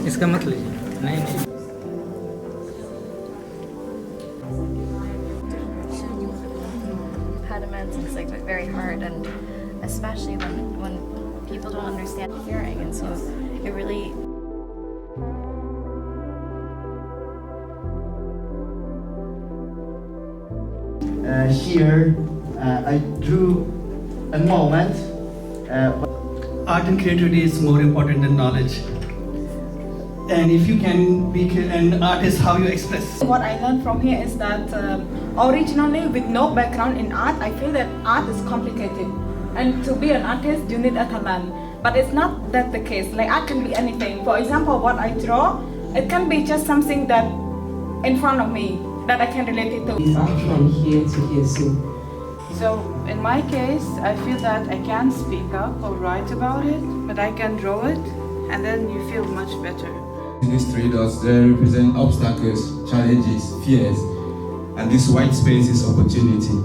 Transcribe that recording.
इसका मत लीजिए, नहीं नहीं। Had immense is like very hard, and especially when people don't understand hearing, and so it really. Here, I drew a moment. Art and creativity is more important than knowledge. And if you can be an artist, how you express. What I learned from here is that originally, with no background in art, I feel that art is complicated. And to be an artist, you need a talent. But it's not that the case. Like art can be anything. For example, what I draw, it can be just something that in front of me that I can relate it to. Is actually here to hear soon. So in my case, I feel that I can't speak up or write about it, but I can draw it, and then you feel much better. These three dots, they represent obstacles, challenges, fears, and this white space is opportunity.